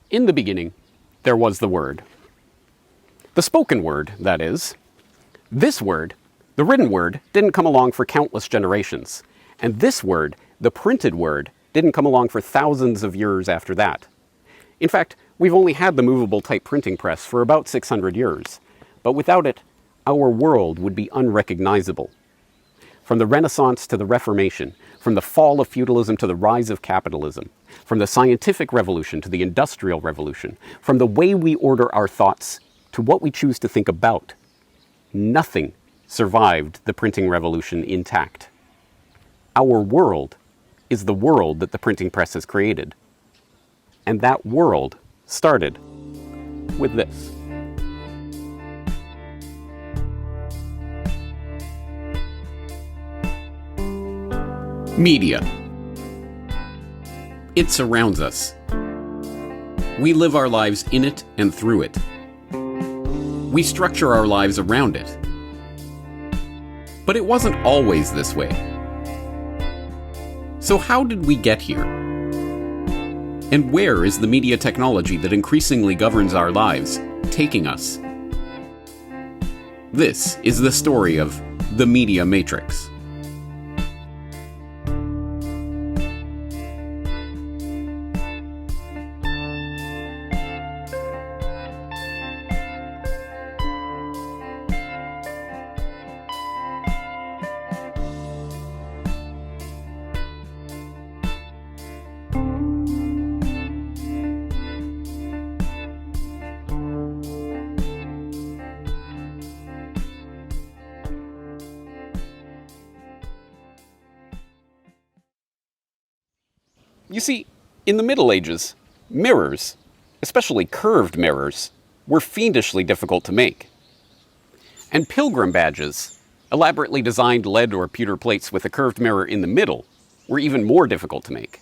In the beginning, there was the Word. The spoken word, that is. This word, the written word, didn't come along for countless generations. And this word, the printed word, didn't come along for thousands of years after that. In fact, we've only had the movable type printing press for about 600 years. But without it, our world would be unrecognizable. From the Renaissance to the Reformation, from the fall of feudalism to the rise of capitalism, from the scientific revolution to the industrial revolution, from the way we order our thoughts to what we choose to think about, nothing survived the printing revolution intact. Our world is the world that the printing press has created. And that world started with this. Media. It surrounds us. We live our lives in it and through it. We structure our lives around it. But it wasn't always this way. So how did we get here? And where is the media technology that increasingly governs our lives taking us? This is the story of the Media Matrix. You see, in the Middle Ages, mirrors, especially curved mirrors, were fiendishly difficult to make. And pilgrim badges, elaborately designed lead or pewter plates with a curved mirror in the middle, were even more difficult to make.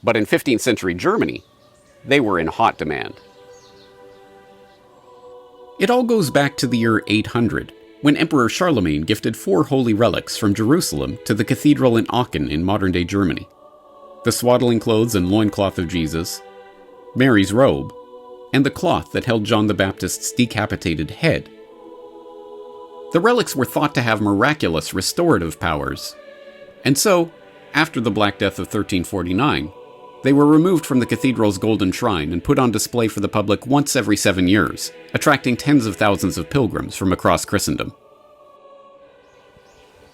But in 15th century Germany, they were in hot demand. It all goes back to the year 800, when Emperor Charlemagne gifted 4 holy relics from Jerusalem to the cathedral in Aachen in modern-day Germany. The swaddling clothes and loincloth of Jesus, Mary's robe, and the cloth that held John the Baptist's decapitated head. The relics were thought to have miraculous restorative powers, and so, after the Black Death of 1349, they were removed from the cathedral's golden shrine and put on display for the public once every 7 years, attracting tens of thousands of pilgrims from across Christendom.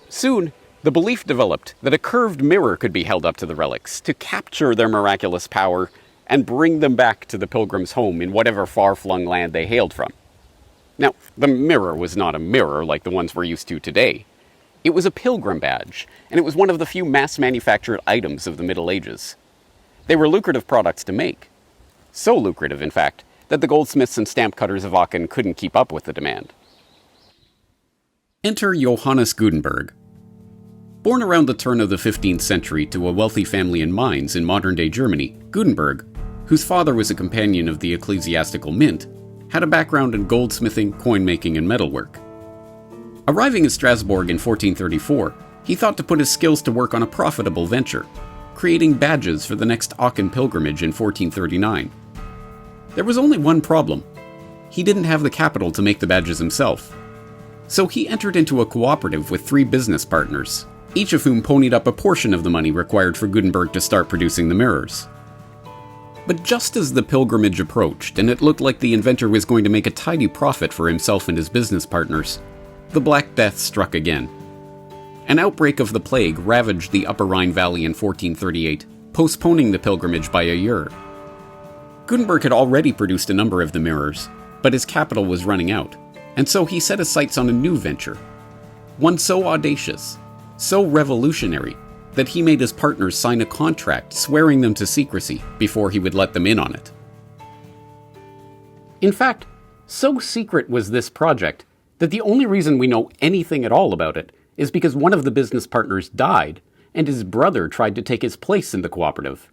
Soon, the belief developed that a curved mirror could be held up to the relics to capture their miraculous power and bring them back to the pilgrim's home in whatever far-flung land they hailed from. Now, the mirror was not a mirror like the ones we're used to today. It was a pilgrim badge, and it was one of the few mass-manufactured items of the Middle Ages. They were lucrative products to make. So lucrative, in fact, that the goldsmiths and stamp cutters of Aachen couldn't keep up with the demand. Enter Johannes Gutenberg. Born around the turn of the 15th century to a wealthy family in Mainz in modern-day Germany, Gutenberg, whose father was a companion of the ecclesiastical mint, had a background in goldsmithing, coin-making, and metalwork. Arriving in Strasbourg in 1434, he thought to put his skills to work on a profitable venture, creating badges for the next Aachen pilgrimage in 1439. There was only one problem. He didn't have the capital to make the badges himself. So he entered into a cooperative with 3 business partners, each of whom ponied up a portion of the money required for Gutenberg to start producing the mirrors. But just as the pilgrimage approached, and it looked like the inventor was going to make a tidy profit for himself and his business partners, the Black Death struck again. An outbreak of the plague ravaged the Upper Rhine Valley in 1438, postponing the pilgrimage by a year. Gutenberg had already produced a number of the mirrors, but his capital was running out, and so he set his sights on a new venture. One so audacious, so revolutionary, that he made his partners sign a contract swearing them to secrecy before he would let them in on it. In fact, so secret was this project that the only reason we know anything at all about it is because one of the business partners died and his brother tried to take his place in the cooperative.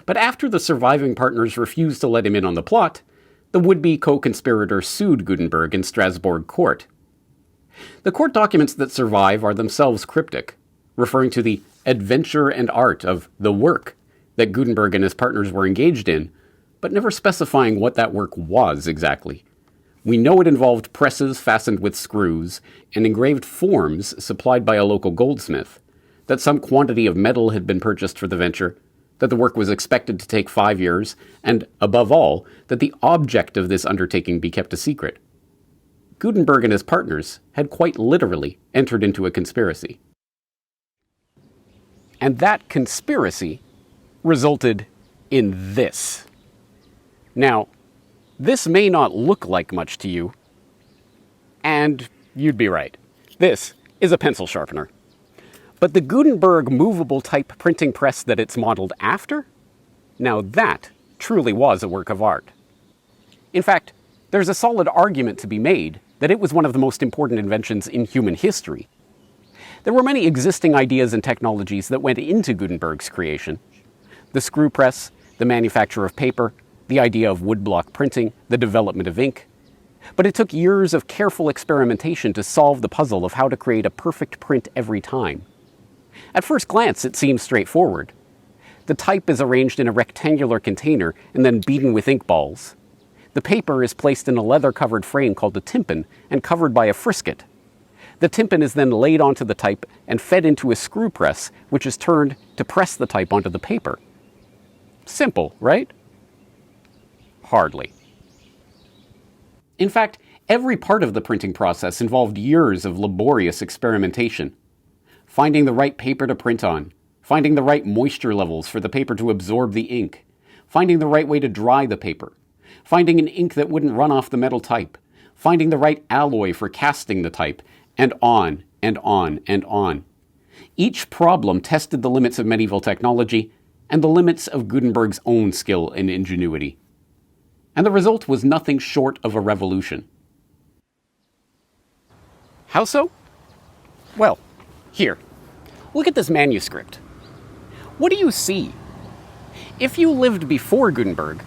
But after the surviving partners refused to let him in on the plot, the would-be co-conspirator sued Gutenberg in Strasbourg court. The court documents that survive are themselves cryptic, referring to the adventure and art of the work that Gutenberg and his partners were engaged in, but never specifying what that work was exactly. We know it involved presses fastened with screws and engraved forms supplied by a local goldsmith, that some quantity of metal had been purchased for the venture, that the work was expected to take 5 years, and, above all, that the object of this undertaking be kept a secret. Gutenberg and his partners had quite literally entered into a conspiracy. And that conspiracy resulted in this. Now, this may not look like much to you, and you'd be right. This is a pencil sharpener. But the Gutenberg movable type printing press that it's modeled after? Now that truly was a work of art. In fact, there's a solid argument to be made that it was one of the most important inventions in human history. There were many existing ideas and technologies that went into Gutenberg's creation. The screw press, the manufacture of paper, the idea of woodblock printing, the development of ink. But it took years of careful experimentation to solve the puzzle of how to create a perfect print every time. At first glance, it seems straightforward. The type is arranged in a rectangular container and then beaten with ink balls. The paper is placed in a leather-covered frame called a tympan and covered by a frisket. The tympan is then laid onto the type and fed into a screw press, which is turned to press the type onto the paper. Simple, right? Hardly. In fact, every part of the printing process involved years of laborious experimentation. Finding the right paper to print on, finding the right moisture levels for the paper to absorb the ink, finding the right way to dry the paper, finding an ink that wouldn't run off the metal type, finding the right alloy for casting the type, and on and on and on. Each problem tested the limits of medieval technology and the limits of Gutenberg's own skill and ingenuity. And the result was nothing short of a revolution. How so? Well, here, look at this manuscript. What do you see? If you lived before Gutenberg,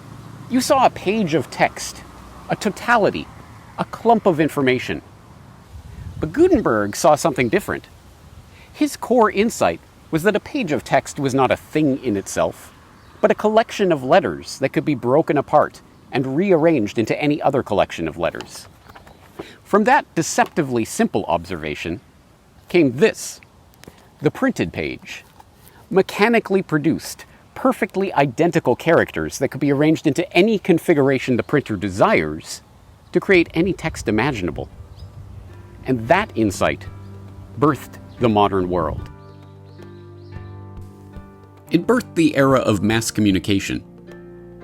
you saw a page of text, a totality, a clump of information. But Gutenberg saw something different. His core insight was that a page of text was not a thing in itself, but a collection of letters that could be broken apart and rearranged into any other collection of letters. From that deceptively simple observation came this, the printed page, mechanically produced, perfectly identical characters that could be arranged into any configuration the printer desires to create any text imaginable. And that insight birthed the modern world. It birthed the era of mass communication.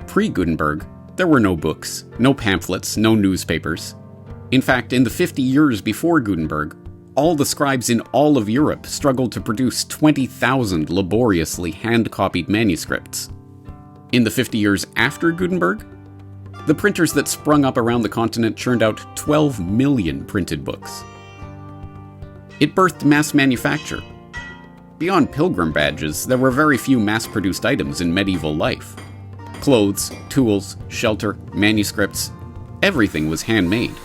Pre-Gutenberg, there were no books, no pamphlets, no newspapers. In fact, in the 50 years before Gutenberg, all the scribes in all of Europe struggled to produce 20,000 laboriously hand-copied manuscripts. In the 50 years after Gutenberg, the printers that sprung up around the continent churned out 12 million printed books. It birthed mass manufacture. Beyond pilgrim badges, there were very few mass-produced items in medieval life. Clothes, tools, shelter, manuscripts, everything was handmade.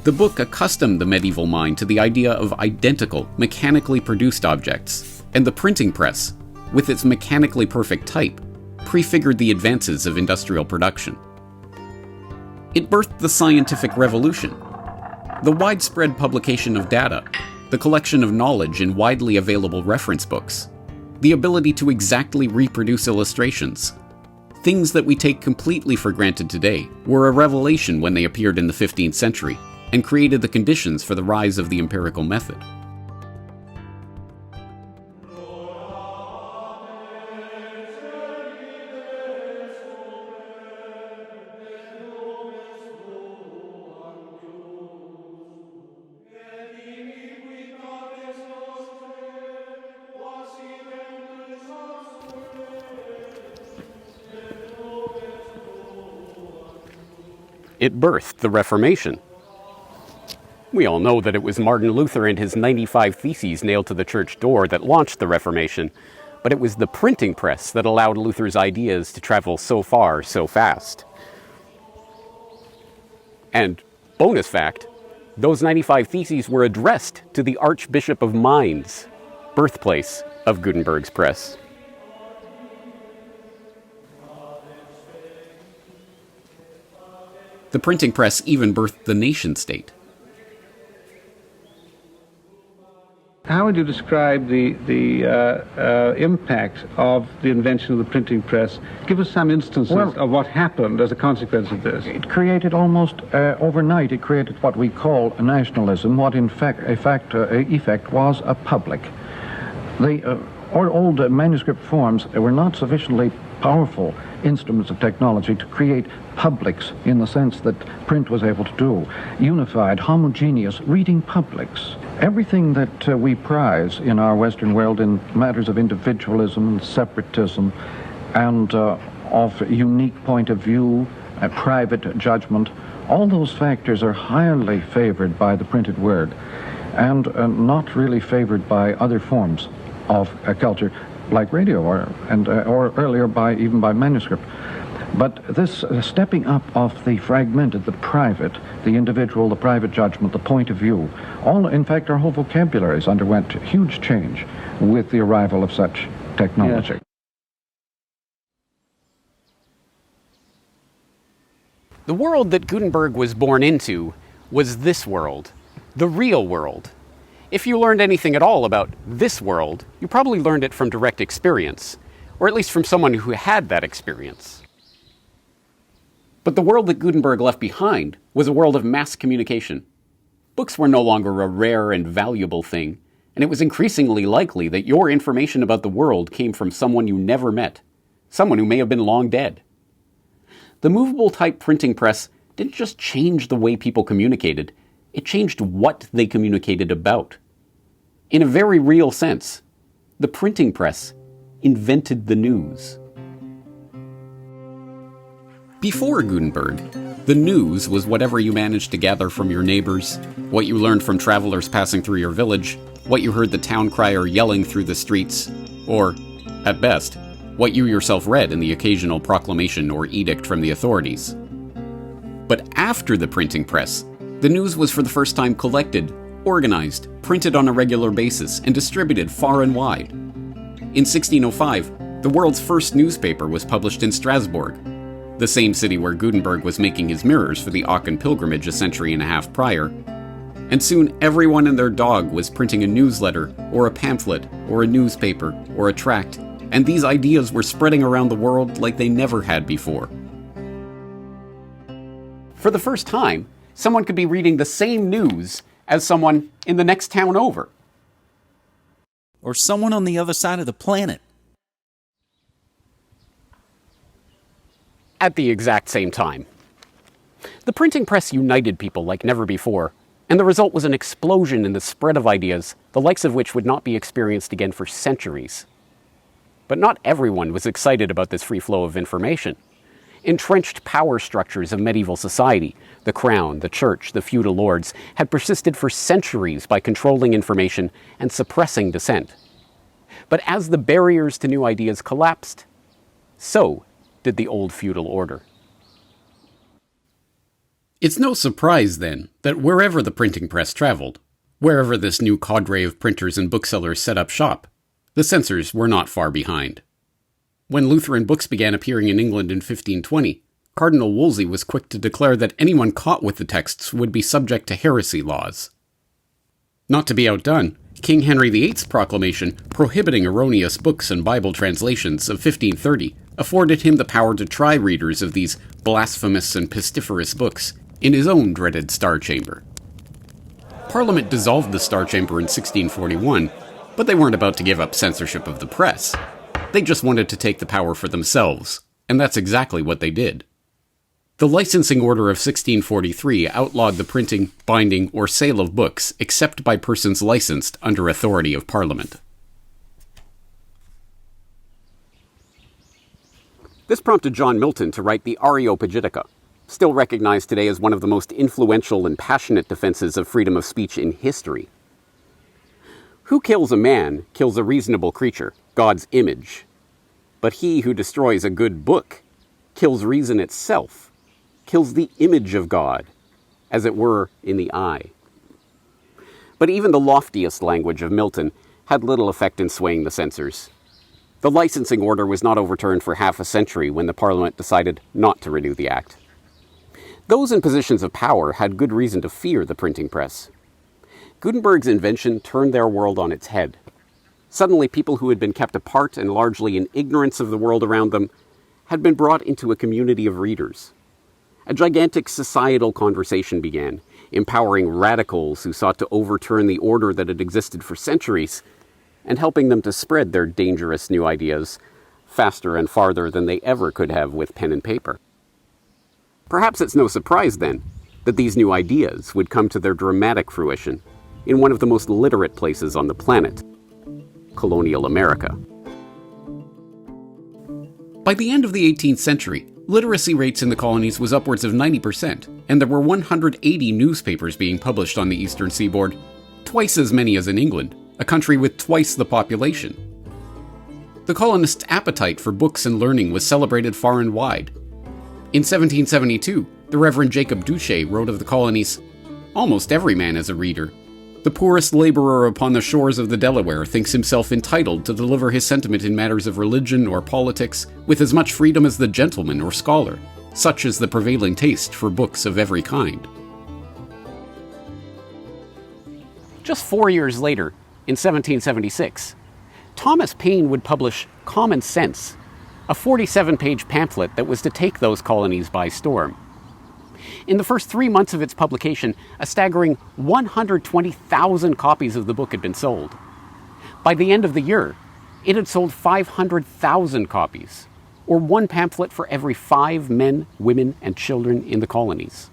The book accustomed the medieval mind to the idea of identical, mechanically produced objects, and the printing press, with its mechanically perfect type, prefigured the advances of industrial production. It birthed the scientific revolution. The widespread publication of data, the collection of knowledge in widely available reference books, the ability to exactly reproduce illustrations, things that we take completely for granted today, were a revelation when they appeared in the 15th century, and created the conditions for the rise of the empirical method. It birthed the Reformation. We all know that it was Martin Luther and his 95 Theses nailed to the church door that launched the Reformation, but it was the printing press that allowed Luther's ideas to travel so far, so fast. And, bonus fact, those 95 Theses were addressed to the Archbishop of Mainz, birthplace of Gutenberg's press. The printing press even birthed the nation-state. How would you describe the impact of the invention of the printing press? Give us some instances of what happened as a consequence of this. It created almost overnight, it created what we call a nationalism, what in effect was a public. The old manuscript forms were not sufficiently powerful instruments of technology to create publics in the sense that print was able to do. Unified, homogeneous reading publics. Everything that we prize in our Western world in matters of individualism and separatism and of unique point of view, private judgment, all those factors are highly favored by the printed word and not really favored by other forms of culture like radio or earlier even by manuscript. But this stepping up of the fragmented, the private, the individual, the private judgment, the point of view, all, in fact, our whole vocabularies underwent huge change with the arrival of such technology. Yes. The world that Gutenberg was born into was this world, the real world. If you learned anything at all about this world, you probably learned it from direct experience, or at least from someone who had that experience. But the world that Gutenberg left behind was a world of mass communication. Books were no longer a rare and valuable thing, and it was increasingly likely that your information about the world came from someone you never met, someone who may have been long dead. The movable type printing press didn't just change the way people communicated, it changed what they communicated about. In a very real sense, the printing press invented the news. Before Gutenberg, the news was whatever you managed to gather from your neighbors, what you learned from travelers passing through your village, what you heard the town crier yelling through the streets, or, at best, what you yourself read in the occasional proclamation or edict from the authorities. But after the printing press, the news was for the first time collected, organized, printed on a regular basis, and distributed far and wide. In 1605, the world's first newspaper was published in Strasbourg, the same city where Gutenberg was making his mirrors for the Aachen pilgrimage a century and a half prior. And soon everyone and their dog was printing a newsletter, or a pamphlet, or a newspaper, or a tract, and these ideas were spreading around the world like they never had before. For the first time, someone could be reading the same news as someone in the next town over. Or someone on the other side of the planet. At the exact same time. The printing press united people like never before, and the result was an explosion in the spread of ideas, the likes of which would not be experienced again for centuries. But not everyone was excited about this free flow of information. Entrenched power structures of medieval society, the crown, the church, the feudal lords, had persisted for centuries by controlling information and suppressing dissent. But as the barriers to new ideas collapsed, so did the old feudal order. It's no surprise, then, that wherever the printing press traveled, wherever this new cadre of printers and booksellers set up shop, the censors were not far behind. When Lutheran books began appearing in England in 1520, Cardinal Wolsey was quick to declare that anyone caught with the texts would be subject to heresy laws. Not to be outdone, King Henry VIII's proclamation prohibiting erroneous books and Bible translations of 1530 afforded him the power to try readers of these blasphemous and pestiferous books in his own dreaded Star Chamber. Parliament dissolved the Star Chamber in 1641, but they weren't about to give up censorship of the press. They just wanted to take the power for themselves, and that's exactly what they did. The Licensing Order of 1643 outlawed the printing, binding, or sale of books except by persons licensed under authority of Parliament. This prompted John Milton to write the Areopagitica, still recognized today as one of the most influential and passionate defenses of freedom of speech in history. Who kills a man kills a reasonable creature, God's image. But he who destroys a good book kills reason itself, kills the image of God, as it were in the eye. But even the loftiest language of Milton had little effect in swaying the censors. The licensing order was not overturned for half a century when the Parliament decided not to renew the Act. Those in positions of power had good reason to fear the printing press. Gutenberg's invention turned their world on its head. Suddenly, people who had been kept apart and largely in ignorance of the world around them had been brought into a community of readers. A gigantic societal conversation began, empowering radicals who sought to overturn the order that had existed for centuries, and helping them to spread their dangerous new ideas faster and farther than they ever could have with pen and paper. Perhaps it's no surprise, then, that these new ideas would come to their dramatic fruition in one of the most literate places on the planet, colonial America. By the end of the 18th century, literacy rates in the colonies was upwards of 90%, and there were 180 newspapers being published on the eastern seaboard, twice as many as in England, a country with twice the population. The colonists' appetite for books and learning was celebrated far and wide. In 1772, the Reverend Jacob Duché wrote of the colonies, "Almost every man is a reader. The poorest laborer upon the shores of the Delaware thinks himself entitled to deliver his sentiment in matters of religion or politics with as much freedom as the gentleman or scholar. Such is the prevailing taste for books of every kind." Just 4 years later, in 1776, Thomas Paine would publish Common Sense, a 47-page pamphlet that was to take those colonies by storm. In the first 3 months of its publication, a staggering 120,000 copies of the book had been sold. By the end of the year, it had sold 500,000 copies, or one pamphlet for every 5 men, women, and children in the colonies.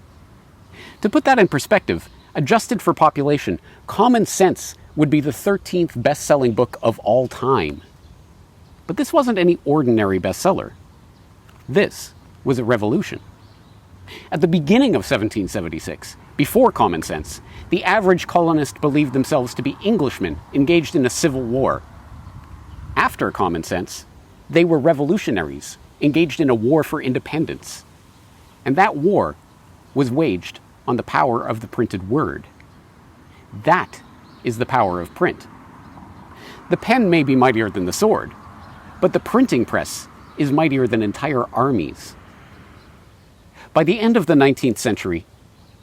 To put that in perspective, adjusted for population, Common Sense would be the 13th best-selling book of all time. But this wasn't any ordinary bestseller. This was a revolution. At the beginning of 1776, before Common Sense, the average colonist believed themselves to be Englishmen engaged in a civil war. After Common Sense, they were revolutionaries engaged in a war for independence. And that war was waged on the power of the printed word. That is the power of print. The pen may be mightier than the sword, but the printing press is mightier than entire armies. By the end of the 19th century,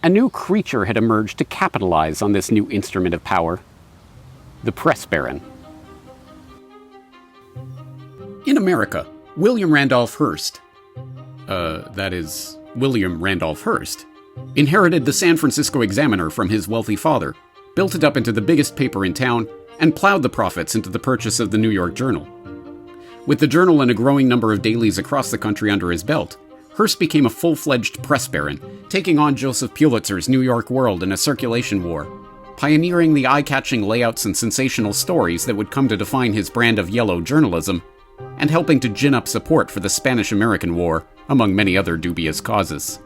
a new creature had emerged to capitalize on this new instrument of power: the press baron. In America, William Randolph Hearst, William Randolph Hearst, inherited the San Francisco Examiner from his wealthy father, built it up into the biggest paper in town, and plowed the profits into the purchase of the New York Journal. With the Journal and a growing number of dailies across the country under his belt, Hearst became a full-fledged press baron, taking on Joseph Pulitzer's New York World in a circulation war, pioneering the eye-catching layouts and sensational stories that would come to define his brand of yellow journalism, and helping to gin up support for the Spanish-American War, among many other dubious causes.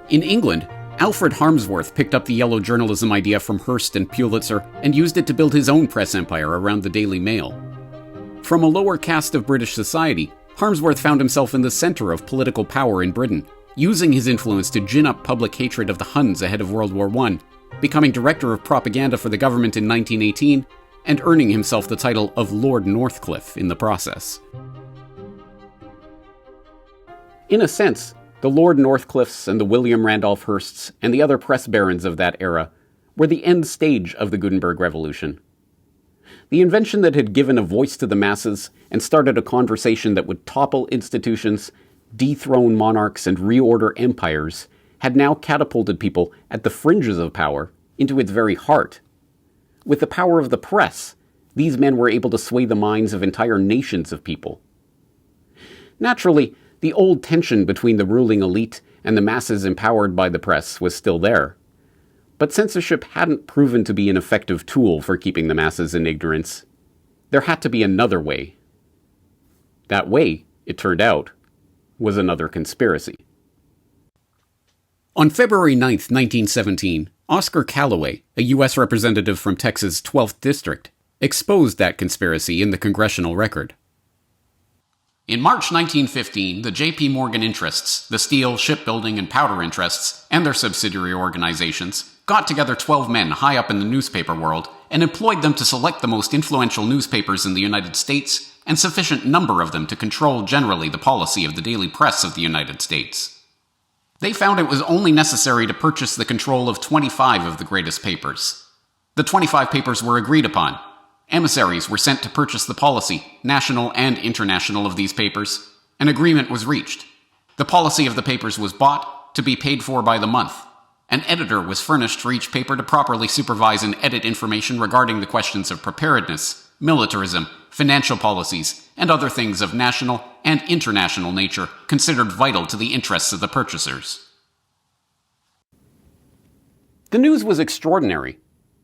In England, Alfred Harmsworth picked up the yellow journalism idea from Hearst and Pulitzer and used it to build his own press empire around the Daily Mail. From a lower caste of British society, Harmsworth found himself in the center of political power in Britain, using his influence to gin up public hatred of the Huns ahead of World War I, becoming director of propaganda for the government in 1918, and earning himself the title of Lord Northcliffe in the process. In a sense, the Lord Northcliffes and the William Randolph Hearsts and the other press barons of that era were the end stage of the Gutenberg Revolution. The invention that had given a voice to the masses and started a conversation that would topple institutions, dethrone monarchs, and reorder empires had now catapulted people at the fringes of power into its very heart. With the power of the press, these men were able to sway the minds of entire nations of people. Naturally, the old tension between the ruling elite and the masses empowered by the press was still there. But censorship hadn't proven to be an effective tool for keeping the masses in ignorance. There had to be another way. That way, it turned out, was another conspiracy. On February 9th, 1917, Oscar Callaway, a U.S. representative from Texas' 12th District, exposed that conspiracy in the Congressional Record. In March 1915, the J.P. Morgan interests, the steel, shipbuilding, and powder interests, and their subsidiary organizations, got together 12 men high up in the newspaper world and employed them to select the most influential newspapers in the United States and sufficient number of them to control generally the policy of the daily press of the United States. They found it was only necessary to purchase the control of 25 of the greatest papers. The 25 papers were agreed upon. Emissaries were sent to purchase the policy, national and international, of these papers. An agreement was reached. The policy of the papers was bought, to be paid for by the month. An editor was furnished for each paper to properly supervise and edit information regarding the questions of preparedness, militarism, financial policies, and other things of national and international nature considered vital to the interests of the purchasers. The news was extraordinary,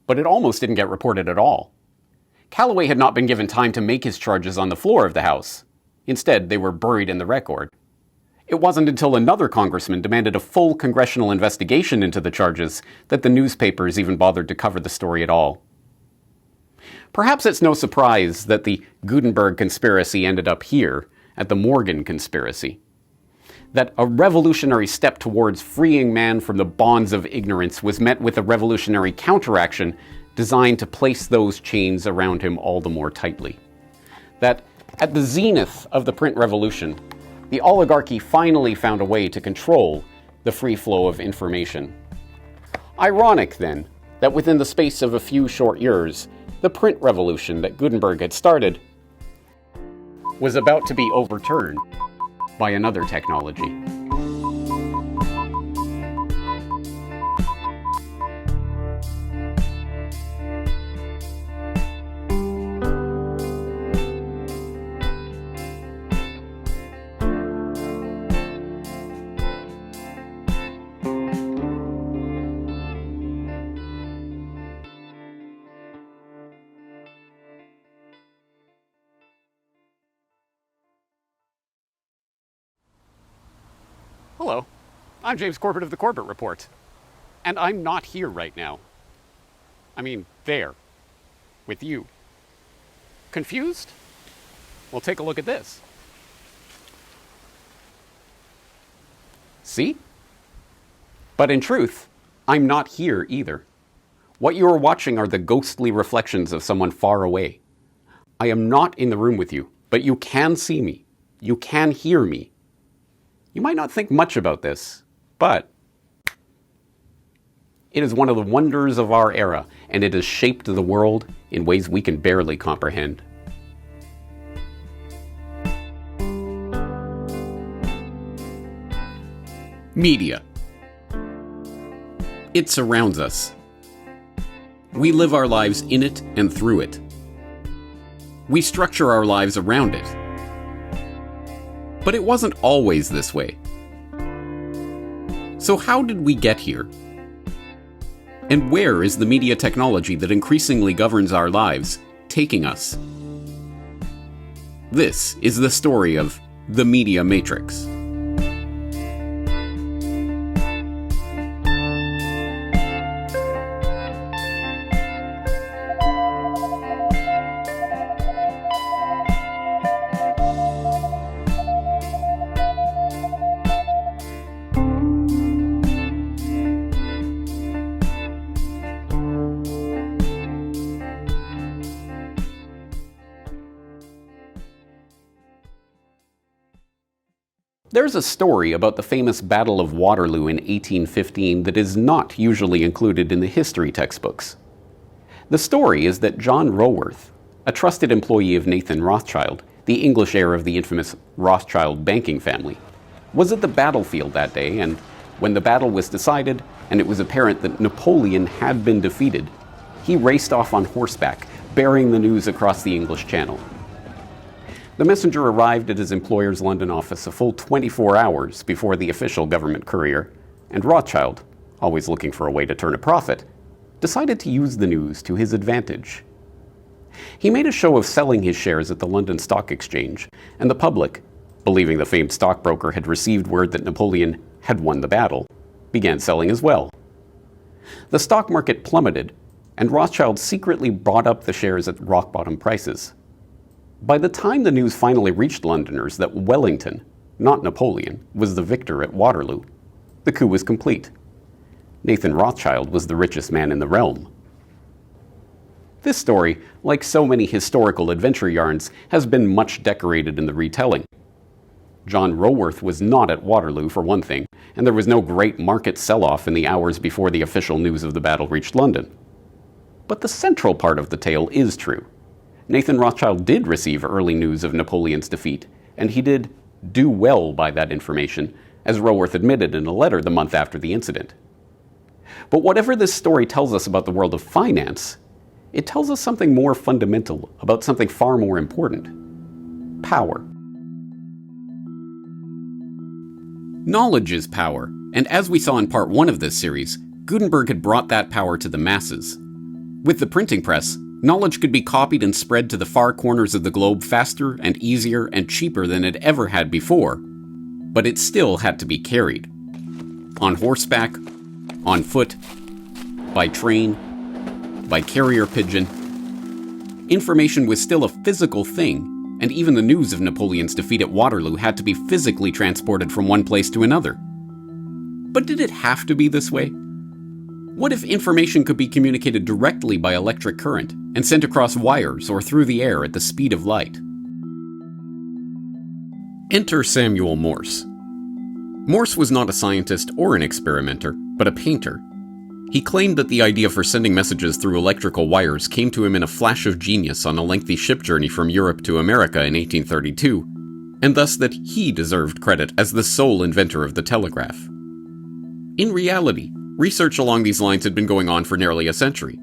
but it almost didn't get reported at all. Callaway had not been given time to make his charges on the floor of the House. Instead, they were buried in the record. It wasn't until another congressman demanded a full congressional investigation into the charges that the newspapers even bothered to cover the story at all. Perhaps it's no surprise that the Gutenberg conspiracy ended up here, at the Morgan conspiracy. That a revolutionary step towards freeing man from the bonds of ignorance was met with a revolutionary counteraction designed to place those chains around him all the more tightly. That at the zenith of the print revolution, the oligarchy finally found a way to control the free flow of information. Ironic, then, that within the space of a few short years, the print revolution that Gutenberg had started was about to be overturned by another technology. Hello, I'm James Corbett of the Corbett Report, and I'm not here right now. I mean, there, with you. Confused? Well, take a look at this. See? But in truth, I'm not here either. What you are watching are the ghostly reflections of someone far away. I am not in the room with you, but you can see me. You can hear me. You might not think much about this, but it is one of the wonders of our era, and it has shaped the world in ways we can barely comprehend. Media. It surrounds us. We live our lives in it and through it. We structure our lives around it. But it wasn't always this way. So how did we get here? And where is the media technology that increasingly governs our lives taking us? This is the story of the Media Matrix. There's a story about the famous Battle of Waterloo in 1815 that is not usually included in the history textbooks. The story is that John Roworth, a trusted employee of Nathan Rothschild, the English heir of the infamous Rothschild banking family, was at the battlefield that day, and when the battle was decided and it was apparent that Napoleon had been defeated, he raced off on horseback, bearing the news across the English Channel. The messenger arrived at his employer's London office a full 24 hours before the official government courier, and Rothschild, always looking for a way to turn a profit, decided to use the news to his advantage. He made a show of selling his shares at the London Stock Exchange, and the public, believing the famed stockbroker had received word that Napoleon had won the battle, began selling as well. The stock market plummeted, and Rothschild secretly bought up the shares at rock-bottom prices. By the time the news finally reached Londoners that Wellington, not Napoleon, was the victor at Waterloo, the coup was complete. Nathan Rothschild was the richest man in the realm. This story, like so many historical adventure yarns, has been much decorated in the retelling. John Roworth was not at Waterloo, for one thing, and there was no great market sell-off in the hours before the official news of the battle reached London. But the central part of the tale is true. Nathan Rothschild did receive early news of Napoleon's defeat, and he did do well by that information, as Roworth admitted in a letter the month after the incident. But whatever this story tells us about the world of finance, it tells us something more fundamental about something far more important: power. Knowledge is power, and as we saw in part 1 of this series, Gutenberg had brought that power to the masses. With the printing press, knowledge could be copied and spread to the far corners of the globe faster and easier and cheaper than it ever had before, but it still had to be carried. On horseback, on foot, by train, by carrier pigeon. Information was still a physical thing, and even the news of Napoleon's defeat at Waterloo had to be physically transported from one place to another. But did it have to be this way? What if information could be communicated directly by electric current and sent across wires or through the air at the speed of light? Enter Samuel Morse. Morse was not a scientist or an experimenter, but a painter. He claimed that the idea for sending messages through electrical wires came to him in a flash of genius on a lengthy ship journey from Europe to America in 1832, and thus that he deserved credit as the sole inventor of the telegraph. In reality, research along these lines had been going on for nearly a century.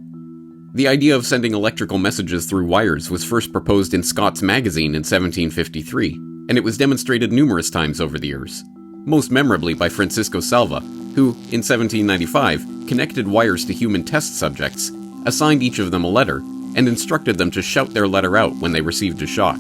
The idea of sending electrical messages through wires was first proposed in Scott's Magazine in 1753, and it was demonstrated numerous times over the years, most memorably by Francisco Salva, who, in 1795, connected wires to human test subjects, assigned each of them a letter, and instructed them to shout their letter out when they received a shock.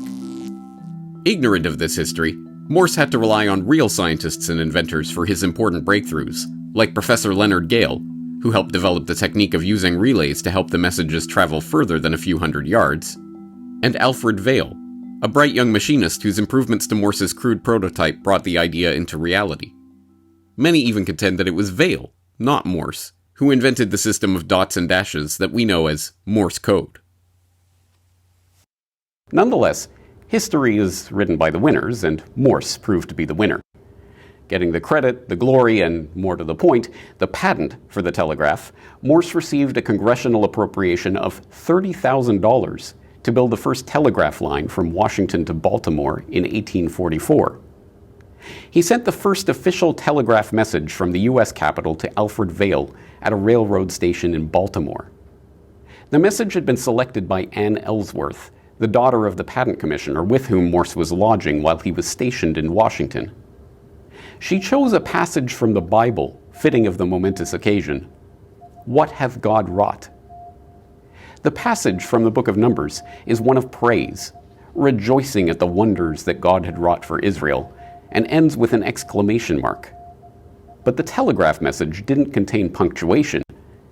Ignorant of this history, Morse had to rely on real scientists and inventors for his important breakthroughs, like Professor Leonard Gale, who helped develop the technique of using relays to help the messages travel further than a few hundred yards, and Alfred Vail, a bright young machinist whose improvements to Morse's crude prototype brought the idea into reality. Many even contend that it was Vail, not Morse, who invented the system of dots and dashes that we know as Morse code. Nonetheless, history is written by the winners, and Morse proved to be the winner. Getting the credit, the glory, and, more to the point, the patent for the telegraph, Morse received a congressional appropriation of $30,000 to build the first telegraph line from Washington to Baltimore in 1844. He sent the first official telegraph message from the U.S. Capitol to Alfred Vail at a railroad station in Baltimore. The message had been selected by Anne Ellsworth, the daughter of the patent commissioner with whom Morse was lodging while he was stationed in Washington. She chose a passage from the Bible, fitting of the momentous occasion. What hath God wrought? The passage from the book of Numbers is one of praise, rejoicing at the wonders that God had wrought for Israel, and ends with an exclamation mark. But the telegraph message didn't contain punctuation,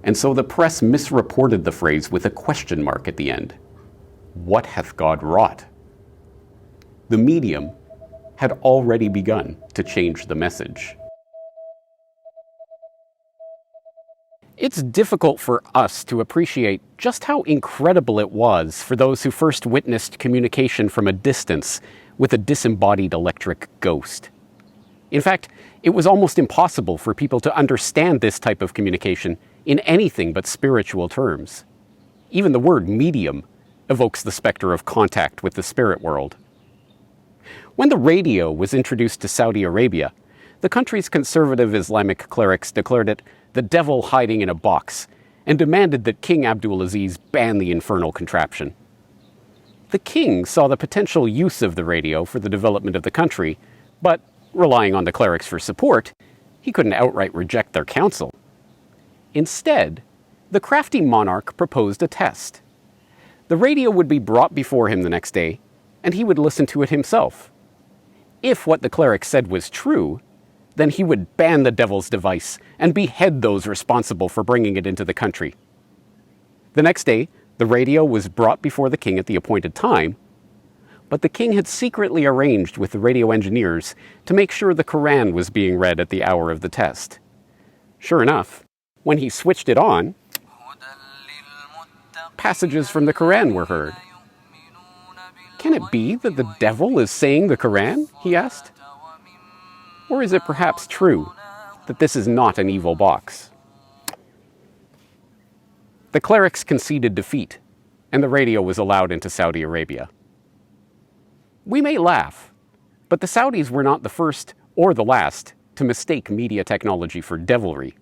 and so the press misreported the phrase with a question mark at the end. What hath God wrought? The medium had already begun to change the message. It's difficult for us to appreciate just how incredible it was for those who first witnessed communication from a distance with a disembodied electric ghost. In fact, it was almost impossible for people to understand this type of communication in anything but spiritual terms. Even the word medium evokes the specter of contact with the spirit world. When the radio was introduced to Saudi Arabia, the country's conservative Islamic clerics declared it the devil hiding in a box and demanded that King Abdulaziz ban the infernal contraption. The king saw the potential use of the radio for the development of the country, but, relying on the clerics for support, he couldn't outright reject their counsel. Instead, the crafty monarch proposed a test. The radio would be brought before him the next day, and he would listen to it himself. If what the cleric said was true, then he would ban the devil's device and behead those responsible for bringing it into the country. The next day, the radio was brought before the king at the appointed time, but the king had secretly arranged with the radio engineers to make sure the Quran was being read at the hour of the test. Sure enough, when he switched it on, passages from the Quran were heard. Can it be that the devil is saying the Quran? He asked. Or is it perhaps true that this is not an evil box. The clerics conceded defeat, and the radio was allowed into Saudi Arabia. We may laugh, but the Saudis were not the first or the last to mistake media technology for devilry.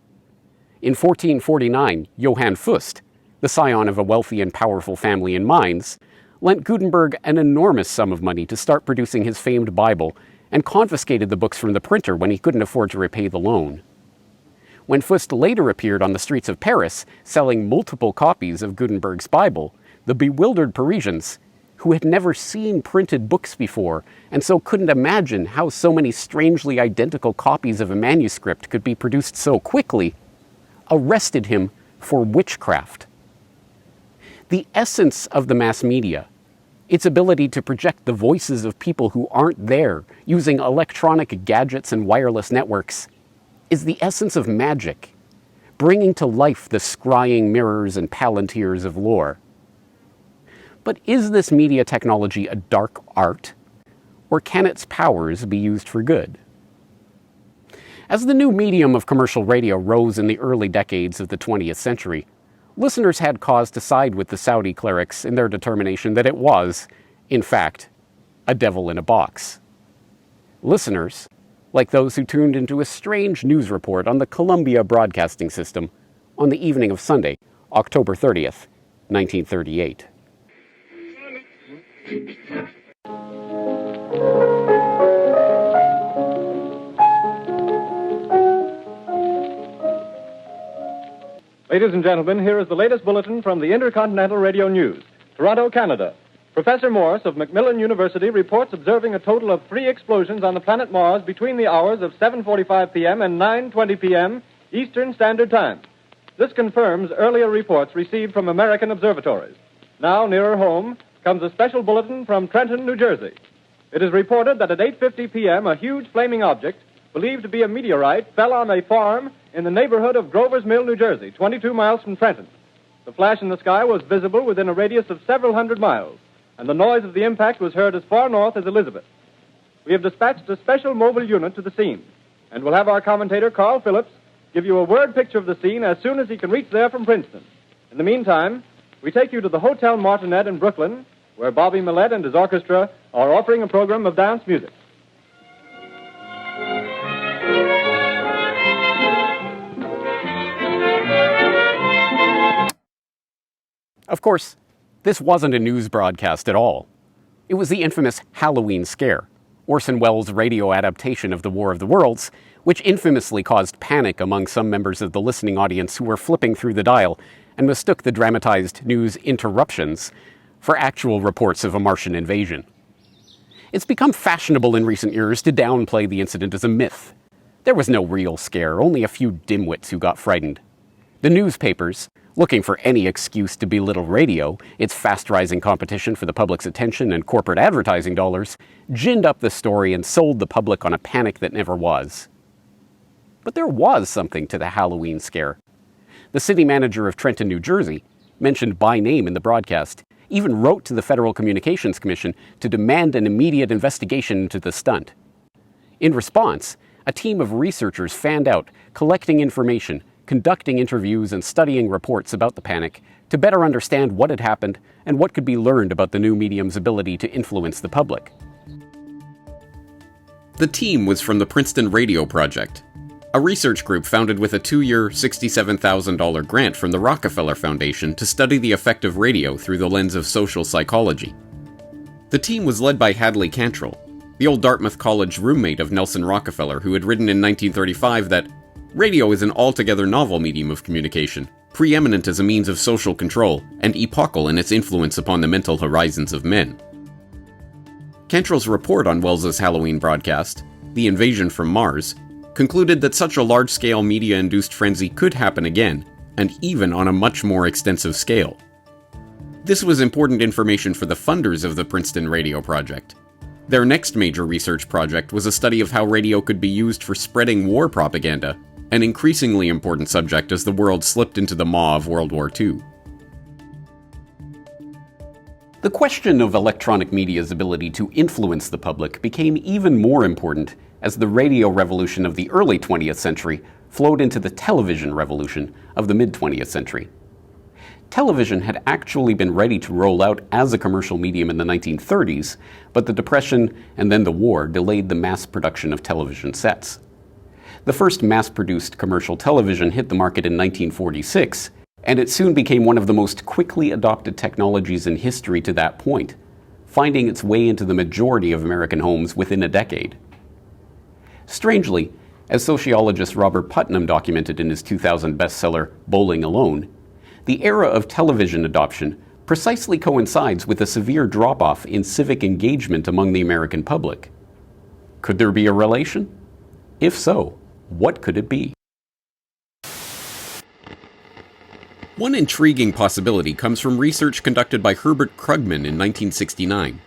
In 1449, Johann Fust, the scion of a wealthy and powerful family in Mainz, lent Gutenberg an enormous sum of money to start producing his famed Bible and confiscated the books from the printer when he couldn't afford to repay the loan. When Fust later appeared on the streets of Paris selling multiple copies of Gutenberg's Bible, the bewildered Parisians, who had never seen printed books before and so couldn't imagine how so many strangely identical copies of a manuscript could be produced so quickly, arrested him for witchcraft. The essence of the mass media, its ability to project the voices of people who aren't there using electronic gadgets and wireless networks, is the essence of magic, bringing to life the scrying mirrors and palantirs of lore. But is this media technology a dark art, or can its powers be used for good? As the new medium of commercial radio rose in the early decades of the 20th century, listeners had cause to side with the Saudi clerics in their determination that it was, in fact, a devil in a box. Listeners, like those who tuned into a strange news report on the Columbia Broadcasting System on the evening of Sunday, October 30th, 1938. Ladies and gentlemen, here is the latest bulletin from the Intercontinental Radio News. Toronto, Canada. Professor Morse of Macmillan University reports observing a total of 3 explosions on the planet Mars between the hours of 7:45 p.m. and 9:20 p.m. Eastern Standard Time. This confirms earlier reports received from American observatories. Now, nearer home, comes a special bulletin from Trenton, New Jersey. It is reported that at 8:50 p.m. a huge flaming object, believed to be a meteorite, fell on a farm in the neighborhood of Grover's Mill, New Jersey, 22 miles from Trenton. The flash in the sky was visible within a radius of several hundred miles, and the noise of the impact was heard as far north as Elizabeth. We have dispatched a special mobile unit to the scene, and we'll have our commentator, Carl Phillips, give you a word picture of the scene as soon as he can reach there from Princeton. In the meantime, we take you to the Hotel Martinet in Brooklyn, where Bobby Millett and his orchestra are offering a program of dance music. Of course, this wasn't a news broadcast at all. It was the infamous Halloween scare, Orson Welles' radio adaptation of The War of the Worlds, which infamously caused panic among some members of the listening audience who were flipping through the dial and mistook the dramatized news interruptions for actual reports of a Martian invasion. It's become fashionable in recent years to downplay the incident as a myth. There was no real scare, only a few dimwits who got frightened. The newspapers, looking for any excuse to belittle radio, its fast-rising competition for the public's attention and corporate advertising dollars, ginned up the story and sold the public on a panic that never was. But there was something to the Halloween scare. The city manager of Trenton, New Jersey, mentioned by name in the broadcast, even wrote to the Federal Communications Commission to demand an immediate investigation into the stunt. In response, a team of researchers fanned out, collecting information, conducting interviews and studying reports about the panic to better understand what had happened and what could be learned about the new medium's ability to influence the public. The team was from the Princeton Radio Project, a research group founded with a 2-year, $67,000 grant from the Rockefeller Foundation to study the effect of radio through the lens of social psychology. The team was led by Hadley Cantrell, the old Dartmouth College roommate of Nelson Rockefeller, who had written in 1935 that radio is an altogether novel medium of communication, preeminent as a means of social control, and epochal in its influence upon the mental horizons of men. Cantrell's report on Welles's Halloween broadcast, The Invasion from Mars, concluded that such a large-scale media-induced frenzy could happen again, and even on a much more extensive scale. This was important information for the funders of the Princeton Radio Project. Their next major research project was a study of how radio could be used for spreading war propaganda, an increasingly important subject as the world slipped into the maw of World War II. The question of electronic media's ability to influence the public became even more important as the radio revolution of the early 20th century flowed into the television revolution of the mid-20th century. Television had actually been ready to roll out as a commercial medium in the 1930s, but the Depression and then the war delayed the mass production of television sets. The first mass-produced commercial television hit the market in 1946, and it soon became one of the most quickly adopted technologies in history to that point, finding its way into the majority of American homes within a decade. Strangely, as sociologist Robert Putnam documented in his 2000 bestseller Bowling Alone, the era of television adoption precisely coincides with a severe drop-off in civic engagement among the American public. Could there be a relation? If so, what could it be? One intriguing possibility comes from research conducted by Herbert Krugman in 1969.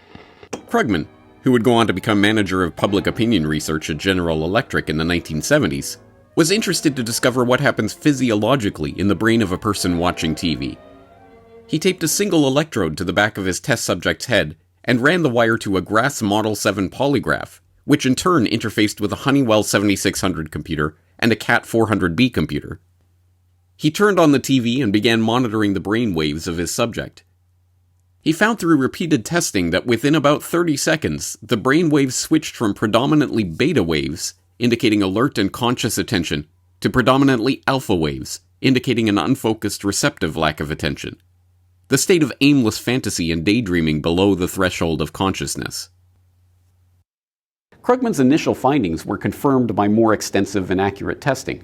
Krugman, who would go on to become manager of public opinion research at General Electric in the 1970s, was interested to discover what happens physiologically in the brain of a person watching TV. He taped a single electrode to the back of his test subject's head and ran the wire to a Grass Model 7 polygraph, which in turn interfaced with a Honeywell 7600 computer and a CAT 400B computer. He turned on the TV and began monitoring the brain waves of his subject. He found through repeated testing that within about 30 seconds, the brain waves switched from predominantly beta waves, indicating alert and conscious attention, to predominantly alpha waves, indicating an unfocused receptive lack of attention. The state of aimless fantasy and daydreaming below the threshold of consciousness. Krugman's initial findings were confirmed by more extensive and accurate testing.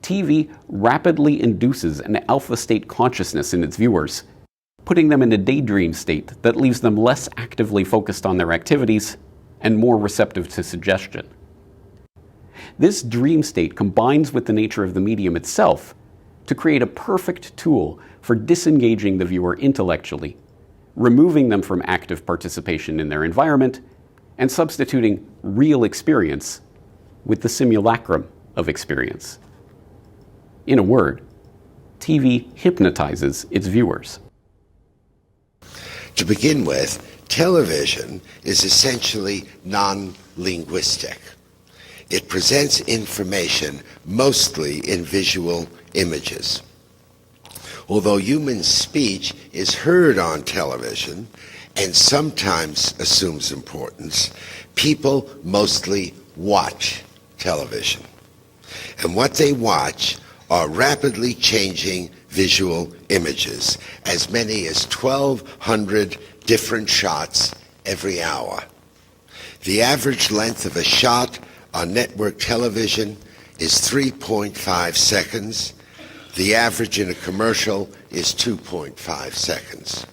TV rapidly induces an alpha state consciousness in its viewers, putting them in a daydream state that leaves them less actively focused on their activities and more receptive to suggestion. This dream state combines with the nature of the medium itself to create a perfect tool for disengaging the viewer intellectually, removing them from active participation in their environment, and substituting real experience with the simulacrum of experience. In a word, TV hypnotizes its viewers. To begin with, television is essentially non-linguistic. It presents information mostly in visual images. Although human speech is heard on television and sometimes assumes importance, people mostly watch television. And what they watch are rapidly changing visual images, as many as 1,200 different shots every hour. The average length of a shot on network television is 3.5 seconds. The average in a commercial is 2.5 seconds.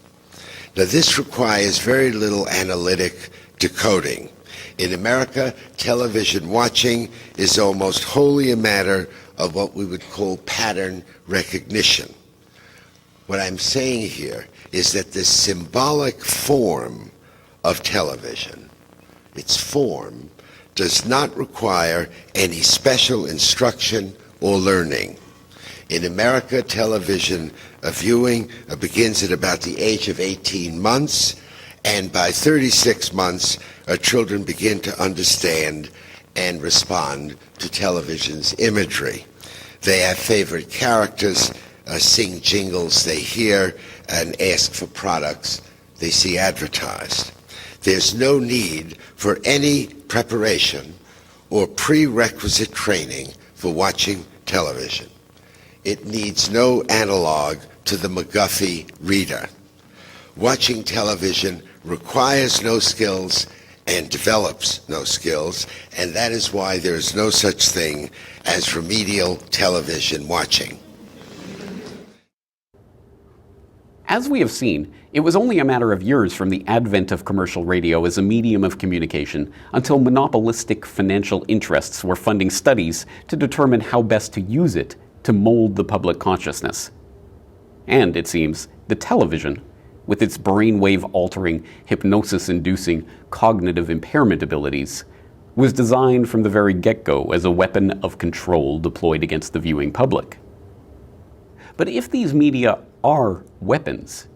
Now, this requires very little analytic decoding. In America, television watching is almost wholly a matter of what we would call pattern recognition. What I'm saying here is that the symbolic form of television, its form, does not require any special instruction or learning. In America, television viewing begins at about the age of 18 months, and by 36 months, children begin to understand and respond to television's imagery. They have favorite characters, sing jingles they hear, and ask for products they see advertised. There's no need for any preparation or prerequisite training for watching television. It needs no analog to the McGuffey reader. Watching television requires no skills and develops no skills, and that is why there is no such thing as remedial television watching. As we have seen, it was only a matter of years from the advent of commercial radio as a medium of communication until monopolistic financial interests were funding studies to determine how best to use it to mold the public consciousness. And, it seems, the television, with its brainwave-altering, hypnosis-inducing, cognitive impairment abilities, was designed from the very get-go as a weapon of control deployed against the viewing public. But if these media are weapons,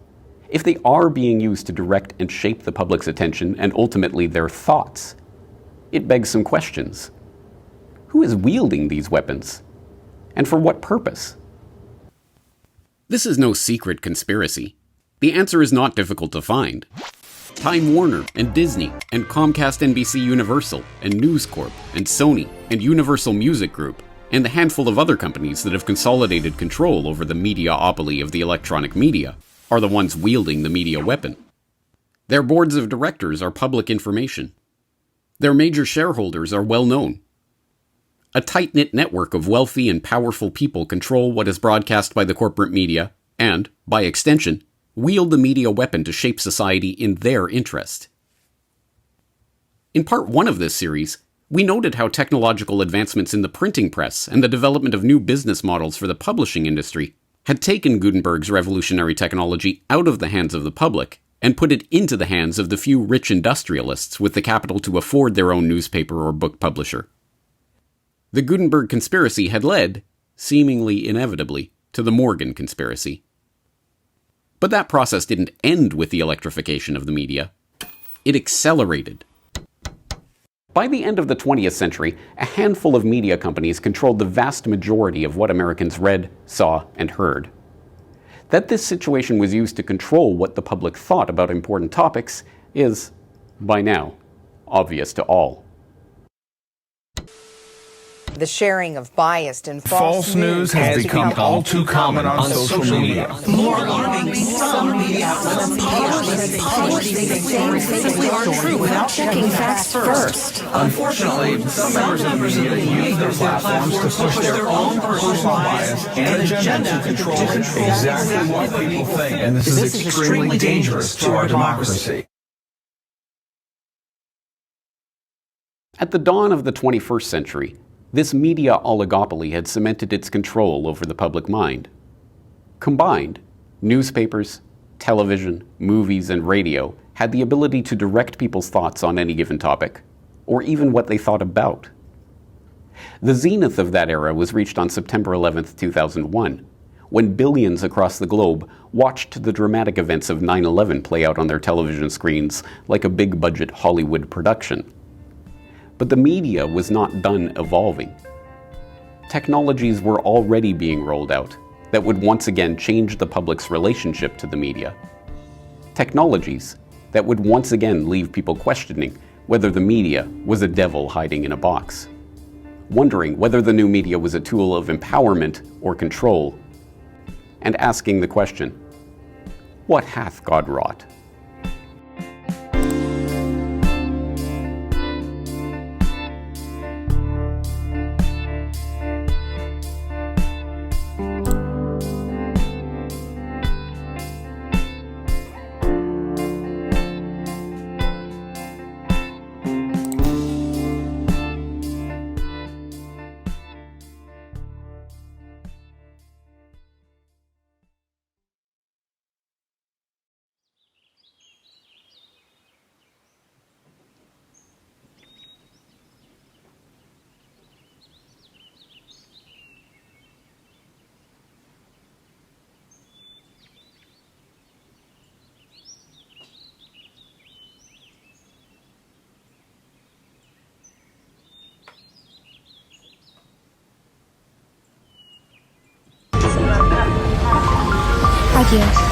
if they are being used to direct and shape the public's attention and ultimately their thoughts, it begs some questions. Who is wielding these weapons? And for what purpose? This is no secret conspiracy. The answer is not difficult to find. Time Warner and Disney and Comcast NBC Universal and News Corp and Sony and Universal Music Group and the handful of other companies that have consolidated control over the mediaopoly of the electronic media are the ones wielding the media weapon. Their boards of directors are public information. Their major shareholders are well known. A tight-knit network of wealthy and powerful people control what is broadcast by the corporate media and, by extension, wield the media weapon to shape society in their interest. In part 1 of this series, we noted how technological advancements in the printing press and the development of new business models for the publishing industry had taken Gutenberg's revolutionary technology out of the hands of the public and put it into the hands of the few rich industrialists with the capital to afford their own newspaper or book publisher. The Gutenberg conspiracy had led, seemingly inevitably, to the Morgan conspiracy. But that process didn't end with the electrification of the media. It accelerated. By the end of the 20th century, a handful of media companies controlled the vast majority of what Americans read, saw, and heard. That this situation was used to control what the public thought about important topics is, by now, obvious to all. The sharing of biased and false news has become all too common on social media. More alarming, some media outlets publish things aren't true without checking facts first. Unfortunately, some members of the media use their platforms to push their own personal bias and agenda to control exactly what people think, and this is extremely dangerous to our democracy. At the dawn of the 21st century, this media oligopoly had cemented its control over the public mind. Combined, newspapers, television, movies, and radio had the ability to direct people's thoughts on any given topic, or even what they thought about. The zenith of that era was reached on September 11, 2001, when billions across the globe watched the dramatic events of 9/11 play out on their television screens like a big-budget Hollywood production. But the media was not done evolving. Technologies were already being rolled out that would once again change the public's relationship to the media. Technologies that would once again leave people questioning whether the media was a devil hiding in a box, wondering whether the new media was a tool of empowerment or control, and asking the question, what hath God wrought? Adiós.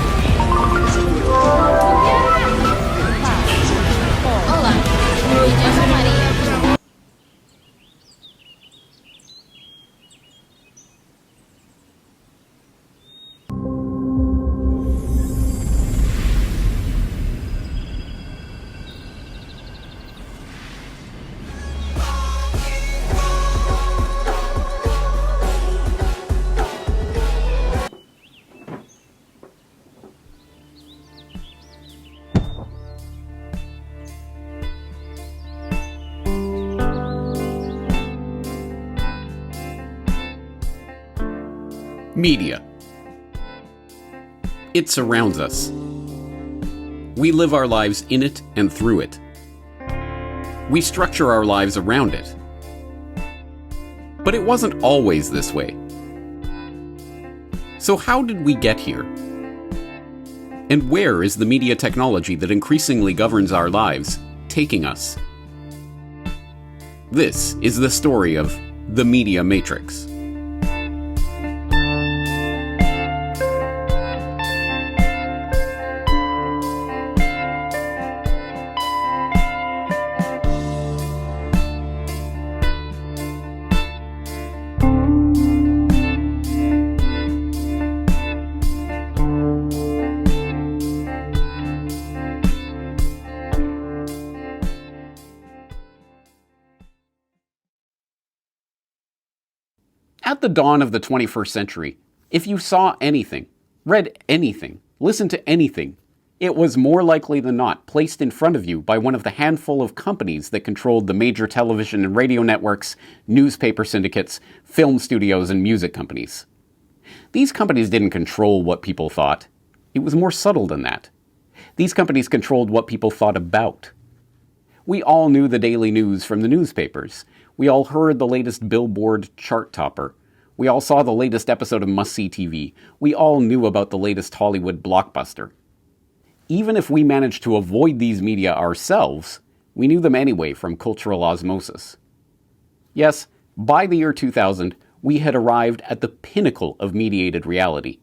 Media. It surrounds us. We live our lives in it and through it. We structure our lives around it. But it wasn't always this way. So how did we get here? And where is the media technology that increasingly governs our lives taking us? This is the story of the Media Matrix. At the dawn of the 21st century, if you saw anything, read anything, listened to anything, it was more likely than not placed in front of you by one of the handful of companies that controlled the major television and radio networks, newspaper syndicates, film studios, and music companies. These companies didn't control what people thought. It was more subtle than that. These companies controlled what people thought about. We all knew the daily news from the newspapers. We all heard the latest Billboard chart topper. We all saw the latest episode of Must-See TV. We all knew about the latest Hollywood blockbuster. Even if we managed to avoid these media ourselves, we knew them anyway from cultural osmosis. Yes, by the year 2000, we had arrived at the pinnacle of mediated reality.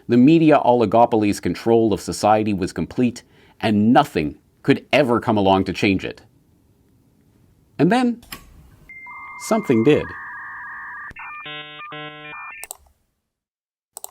The media oligopoly's control of society was complete, and nothing could ever come along to change it. And then something did.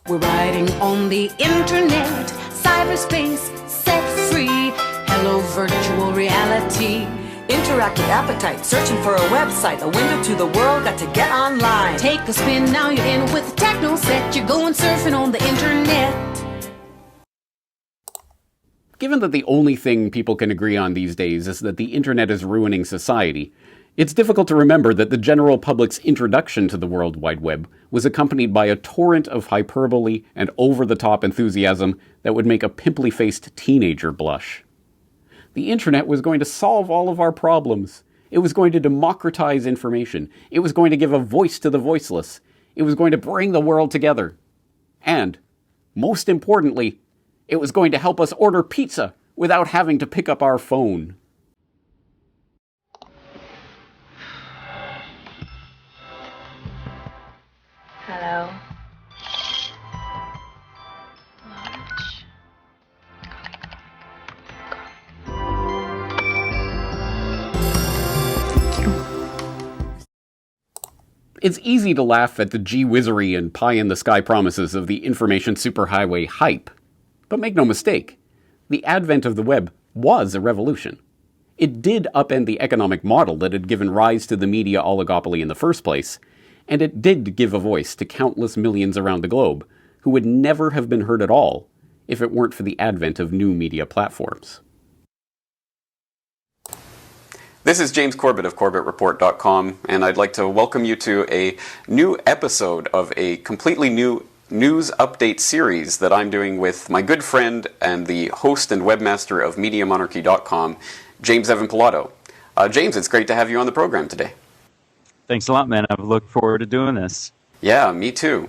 We're riding on the internet, cyberspace, set free. Hello, virtual reality. Interactive appetite, searching for a website, a window to the world, got to get online. Take a spin, now you're in with the techno set. You're going surfing on the internet. Given that the only thing people can agree on these days is that the internet is ruining society, it's difficult to remember that the general public's introduction to the World Wide Web was accompanied by a torrent of hyperbole and over-the-top enthusiasm that would make a pimply-faced teenager blush. The internet was going to solve all of our problems. It was going to democratize information. It was going to give a voice to the voiceless. It was going to bring the world together. And, most importantly, it was going to help us order pizza without having to pick up our phone. Hello. It's easy to laugh at the gee-whizzery and pie-in-the-sky promises of the information superhighway hype. But make no mistake, the advent of the web was a revolution. It did upend the economic model that had given rise to the media oligopoly in the first place, and it did give a voice to countless millions around the globe who would never have been heard at all if it weren't for the advent of new media platforms. This is James Corbett of CorbettReport.com, and I'd like to welcome you to a new episode of a completely new news update series that I'm doing with my good friend and the host and webmaster of MediaMonarchy.com, James Evan Pilato. James, it's great to have you on the program today. Thanks a lot, man. I've looked forward to doing this. Yeah, me too.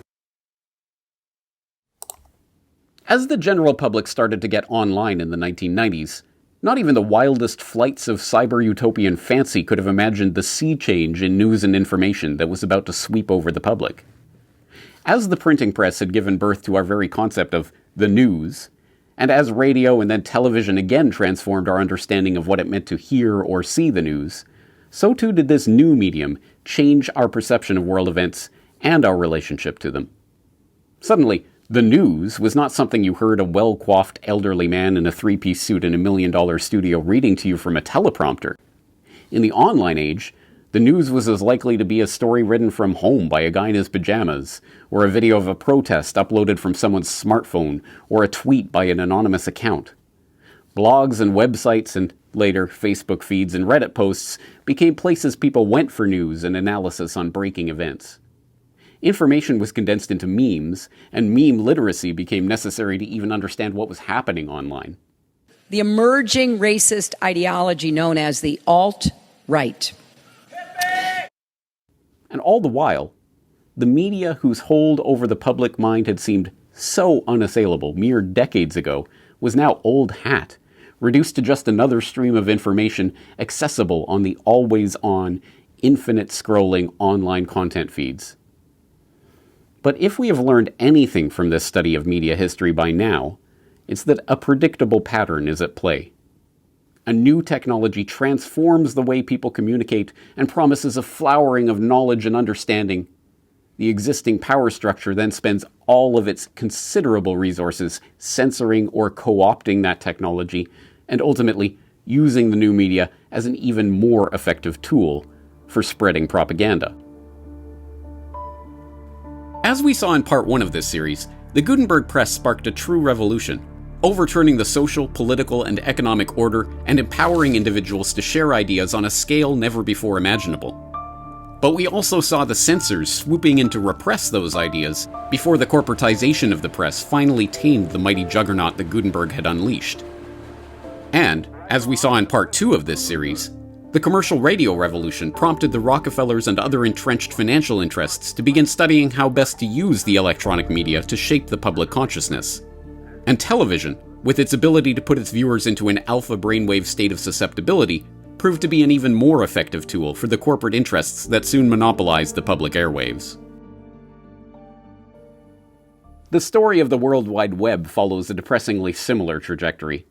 As the general public started to get online in the 1990s, not even the wildest flights of cyber-utopian fancy could have imagined the sea change in news and information that was about to sweep over the public. As the printing press had given birth to our very concept of the news, and as radio and then television again transformed our understanding of what it meant to hear or see the news, so too did this new medium change our perception of world events and our relationship to them. Suddenly, the news was not something you heard a well-coiffed elderly man in a three-piece suit in $1 million studio reading to you from a teleprompter. In the online age, the news was as likely to be a story written from home by a guy in his pajamas, or a video of a protest uploaded from someone's smartphone, or a tweet by an anonymous account. Blogs and websites and, later, Facebook feeds and Reddit posts became places people went for news and analysis on breaking events. Information was condensed into memes, and meme literacy became necessary to even understand what was happening online. The emerging racist ideology known as the alt-right. And all the while, the media whose hold over the public mind had seemed so unassailable mere decades ago was now old hat, reduced to just another stream of information accessible on the always-on, infinite scrolling online content feeds. But if we have learned anything from this study of media history by now, it's that a predictable pattern is at play. A new technology transforms the way people communicate and promises a flowering of knowledge and understanding. The existing power structure then spends all of its considerable resources censoring or co-opting that technology, and ultimately using the new media as an even more effective tool for spreading propaganda. As we saw in part 1 of this series, the Gutenberg Press sparked a true revolution, overturning the social, political, and economic order and empowering individuals to share ideas on a scale never before imaginable. But we also saw the censors swooping in to repress those ideas before the corporatization of the press finally tamed the mighty juggernaut that Gutenberg had unleashed. And, as we saw in part 2 of this series, the commercial radio revolution prompted the Rockefellers and other entrenched financial interests to begin studying how best to use the electronic media to shape the public consciousness. And television, with its ability to put its viewers into an alpha brainwave state of susceptibility, proved to be an even more effective tool for the corporate interests that soon monopolized the public airwaves. The story of the World Wide Web follows a depressingly similar trajectory.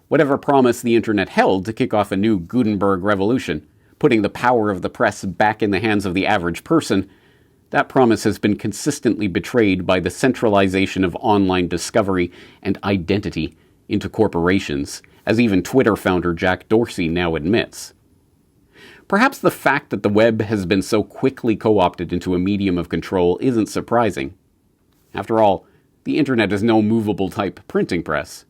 Whatever promise the internet held to kick off a new Gutenberg revolution, putting the power of the press back in the hands of the average person, that promise has been consistently betrayed by the centralization of online discovery and identity into corporations, as even Twitter founder Jack Dorsey now admits. Perhaps the fact that the web has been so quickly co-opted into a medium of control isn't surprising. After all, the internet is no movable type printing press.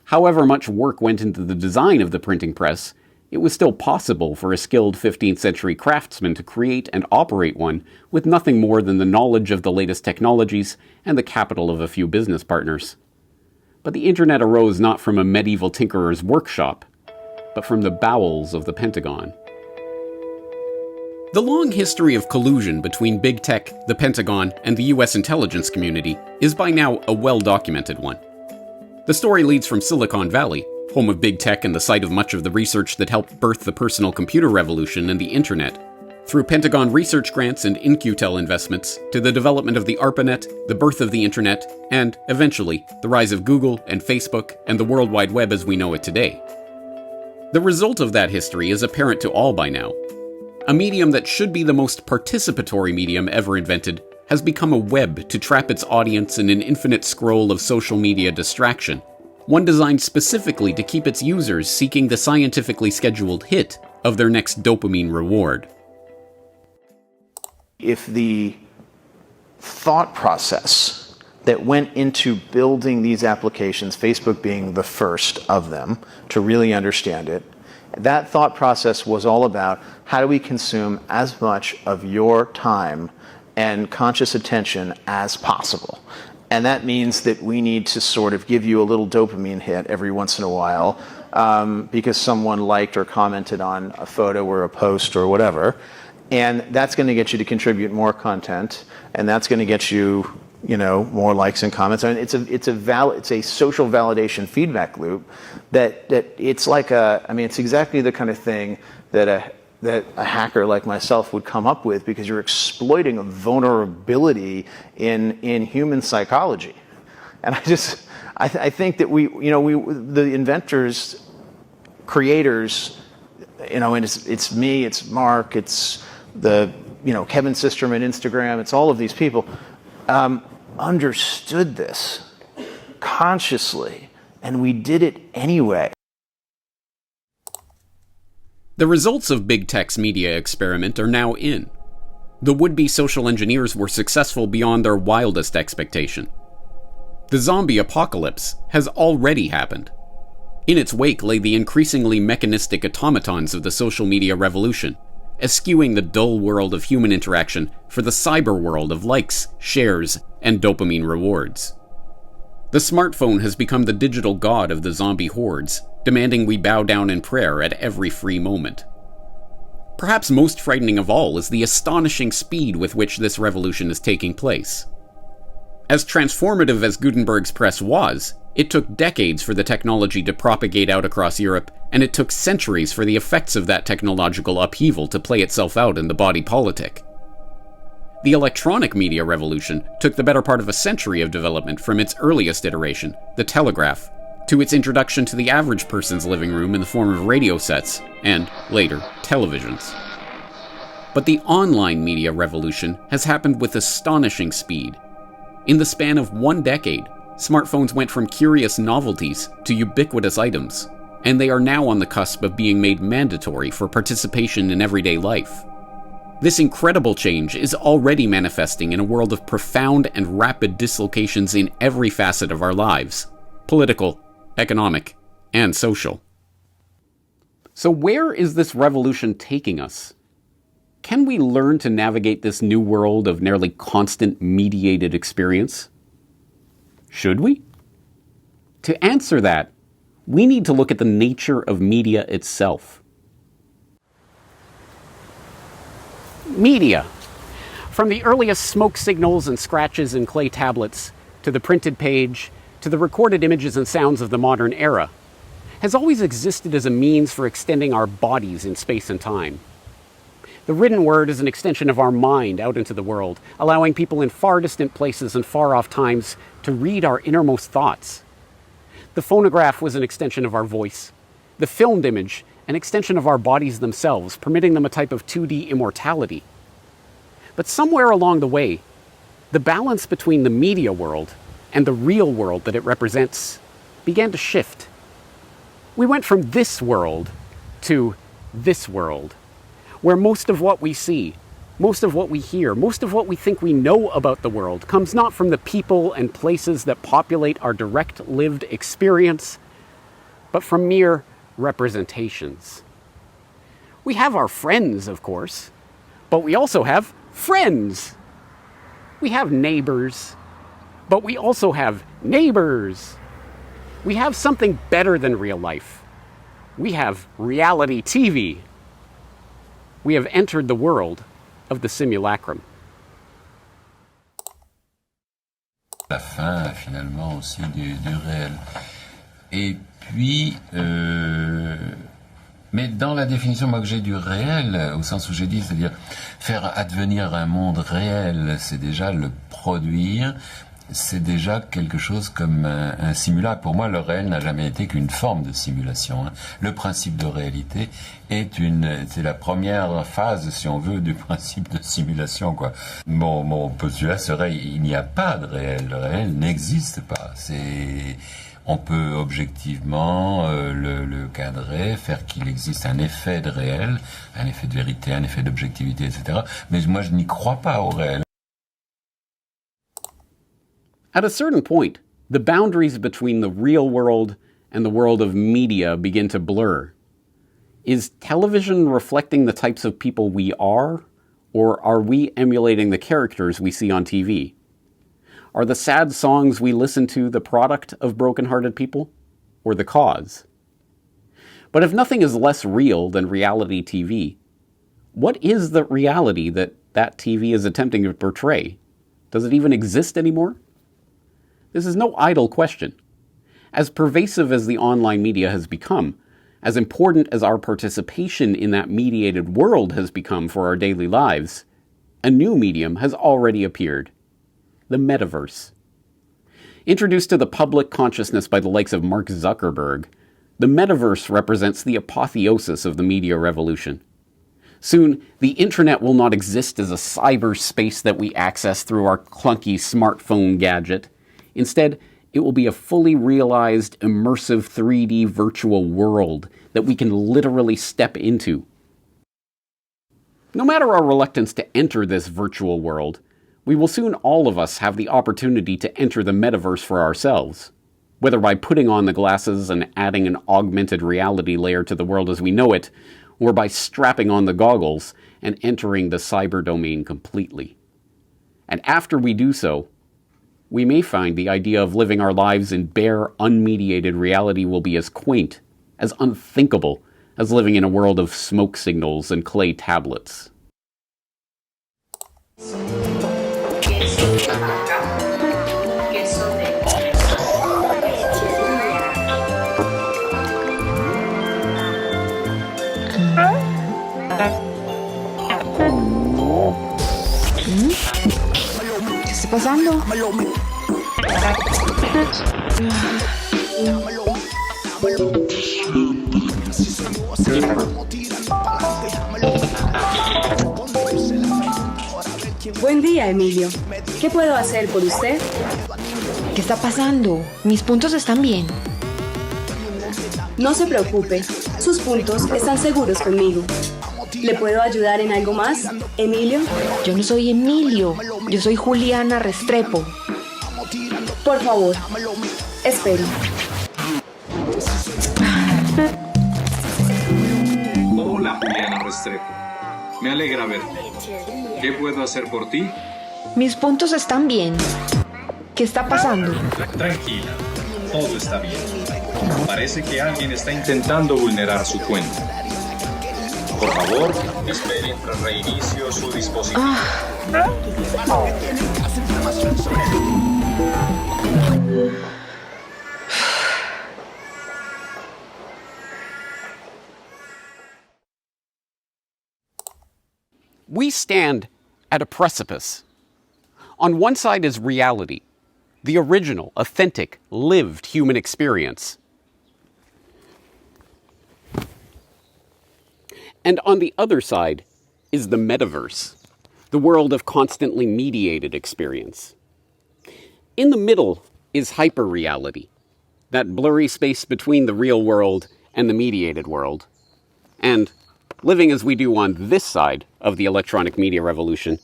However much work went into the design of the printing press, it was still possible for a skilled 15th century craftsman to create and operate one with nothing more than the knowledge of the latest technologies and the capital of a few business partners. But the internet arose not from a medieval tinkerer's workshop, but from the bowels of the Pentagon. The long history of collusion between big tech, the Pentagon, and the US intelligence community is by now a well-documented one. The story leads from Silicon Valley, home of big tech and the site of much of the research that helped birth the personal computer revolution and the internet, through Pentagon research grants and In-Q-Tel investments, to the development of the ARPANET, the birth of the internet, and, eventually, the rise of Google and Facebook and the World Wide Web as we know it today. The result of that history is apparent to all by now. A medium that should be the most participatory medium ever invented has become a web to trap its audience in an infinite scroll of social media distraction, one designed specifically to keep its users seeking the scientifically scheduled hit of their next dopamine reward. If the thought process that went into building these applications, Facebook being the first of them to really understand it, that thought process was all about how do we consume as much of your time and conscious attention as possible. And that means that we need to sort of give you a little dopamine hit every once in a while because someone liked or commented on a photo or a post or whatever. And that's going to get you to contribute more content, and that's going to get you, more likes and comments. I mean, it's a social validation feedback loop that it's like it's exactly the kind of thing that a hacker like myself would come up with, because you're exploiting a vulnerability in human psychology. And I think that the inventors, creators, and it's me, it's Mark, it's the Kevin Systrom at Instagram, it's all of these people, understood this consciously, and we did it anyway. The results of big tech's media experiment are now in. The would-be social engineers were successful beyond their wildest expectation. The zombie apocalypse has already happened. In its wake lay the increasingly mechanistic automatons of the social media revolution, eschewing the dull world of human interaction for the cyber world of likes, shares, and dopamine rewards. The smartphone has become the digital god of the zombie hordes, demanding we bow down in prayer at every free moment. Perhaps most frightening of all is the astonishing speed with which this revolution is taking place. As transformative as Gutenberg's press was, It took decades for the technology to propagate out across Europe, and it took centuries for the effects of that technological upheaval to play itself out in the body politic. The electronic media revolution took the better part of a century of development from its earliest iteration, the telegraph, to its introduction to the average person's living room in the form of radio sets, and, later, televisions. But the online media revolution has happened with astonishing speed. In the span of 1 decade, smartphones went from curious novelties to ubiquitous items, and they are now on the cusp of being made mandatory for participation in everyday life. This incredible change is already manifesting in a world of profound and rapid dislocations in every facet of our lives: political, economic, and social. So where is this revolution taking us? Can we learn to navigate this new world of nearly constant mediated experience? Should we? To answer that, we need to look at the nature of media itself. Media, from the earliest smoke signals and scratches in clay tablets, to the printed page, to the recorded images and sounds of the modern era, has always existed as a means for extending our bodies in space and time. The written word is an extension of our mind out into the world, allowing people in far distant places and far off times to read our innermost thoughts. The phonograph was an extension of our voice. The filmed image, an extension of our bodies themselves, permitting them a type of 2D immortality. But somewhere along the way, the balance between the media world and the real world that it represents began to shift. We went from this world to this world, where most of what we see, most of what we hear, most of what we think we know about the world comes not from the people and places that populate our direct lived experience, but from mere representations. We have our friends, of course, but we also have friends. We have neighbors, but we also have neighbors. We have something better than real life. We have reality TV. We have entered the world of the simulacrum. La fin, finalement, aussi du réel. Et puis, mais dans la définition moi, que j'ai du réel, au sens où j'ai dit, c'est-à-dire faire advenir un monde réel, c'est déjà le produire, c'est déjà quelque chose comme un simulacre. Pour moi, le réel n'a jamais été qu'une forme de simulation. Le principe de réalité c'est la première phase, si on veut, du principe de simulation, quoi. Mon postulat serait, il n'y a pas de réel. Le réel n'existe pas. On peut objectivement le cadrer, faire qu'il existe un effet de réel, un effet de vérité, un effet d'objectivité, etc. Mais moi, je n'y crois pas au réel. At a certain point, the boundaries between the real world and the world of media begin to blur. Is television reflecting the types of people we are, or are we emulating the characters we see on TV? Are the sad songs we listen to the product of broken-hearted people, or the cause? But if nothing is less real than reality TV, what is the reality that TV is attempting to portray? Does it even exist anymore? This is no idle question. As pervasive as the online media has become, as important as our participation in that mediated world has become for our daily lives, a new medium has already appeared: the metaverse. Introduced to the public consciousness by the likes of Mark Zuckerberg, the metaverse represents the apotheosis of the media revolution. Soon, the internet will not exist as a cyberspace that we access through our clunky smartphone gadget. Instead, it will be a fully realized, immersive 3D virtual world that we can literally step into. No matter our reluctance to enter this virtual world, we will soon all of us have the opportunity to enter the metaverse for ourselves, whether by putting on the glasses and adding an augmented reality layer to the world as we know it, or by strapping on the goggles and entering the cyber domain completely. And after we do so, we may find the idea of living our lives in bare, unmediated reality will be as quaint, as unthinkable, as living in a world of smoke signals and clay tablets. ¿Qué está pasando? Buen día, Emilio. ¿Qué puedo hacer por usted? ¿Qué está pasando? Mis puntos están bien. No se preocupe. Sus puntos están seguros conmigo. ¿Le puedo ayudar en algo más, Emilio? Yo no soy Emilio. Yo soy Juliana Restrepo. Por favor, espero. Hola, Juliana Restrepo. Me alegra verte. ¿Qué puedo hacer por ti? Mis puntos están bien. ¿Qué está pasando? Tranquila, todo está bien. Parece que alguien está intentando vulnerar su cuenta. Por favor, espere mientras reinicio su dispositivo. We stand at a precipice. On one side is reality, the original, authentic, lived human experience. And on the other side is the metaverse, the world of constantly mediated experience. In the middle is hyperreality, that blurry space between the real world and the mediated world. And living as we do on this side of the electronic media revolution,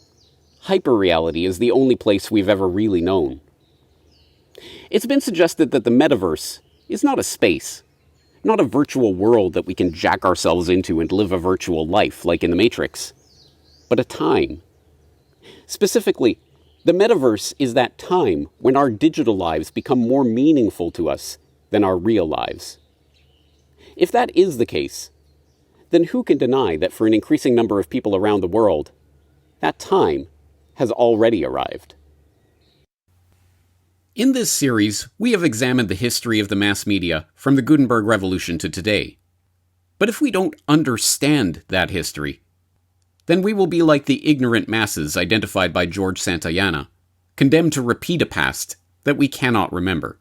hyperreality is the only place we've ever really known. It's been suggested that the metaverse is not a space, not a virtual world that we can jack ourselves into and live a virtual life like in the Matrix, but a time. Specifically, the metaverse is that time when our digital lives become more meaningful to us than our real lives. If that is the case, then who can deny that for an increasing number of people around the world, that time has already arrived? In this series, we have examined the history of the mass media from the Gutenberg Revolution to today. But if we don't understand that history, then we will be like the ignorant masses identified by George Santayana, condemned to repeat a past that we cannot remember.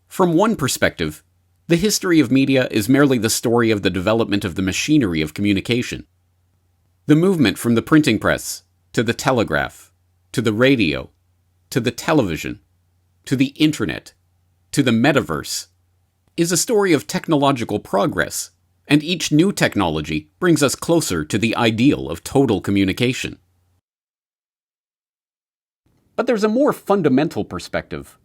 From one perspective, the history of media is merely the story of the development of the machinery of communication. The movement from the printing press, to the telegraph, to the radio, to the television, to the internet, to the metaverse, is a story of technological progress, and each new technology brings us closer to the ideal of total communication. But there's a more fundamental perspective,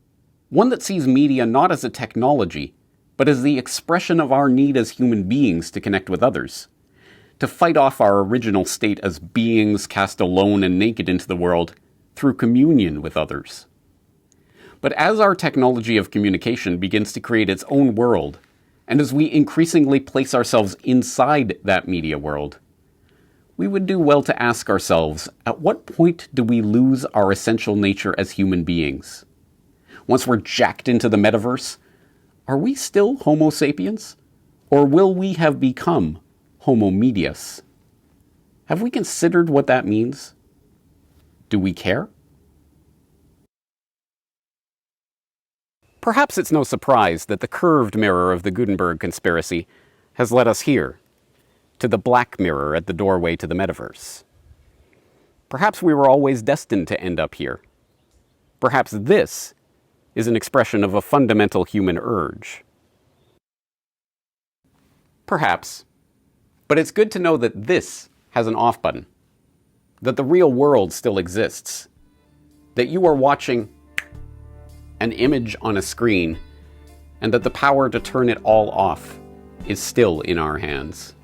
one that sees media not as a technology, but as the expression of our need as human beings to connect with others, to fight off our original state as beings cast alone and naked into the world through communion with others. But as our technology of communication begins to create its own world, and as we increasingly place ourselves inside that media world, we would do well to ask ourselves, at what point do we lose our essential nature as human beings? Once we're jacked into the metaverse, are we still Homo sapiens? Or will we have become Homo medius? Have we considered what that means? Do we care? Perhaps it's no surprise that the curved mirror of the Gutenberg conspiracy has led us here, to the black mirror at the doorway to the metaverse. Perhaps we were always destined to end up here. Perhaps this is an expression of a fundamental human urge. Perhaps. But it's good to know that this has an off button. That the real world still exists. That you are watching an image on a screen, and that the power to turn it all off is still in our hands.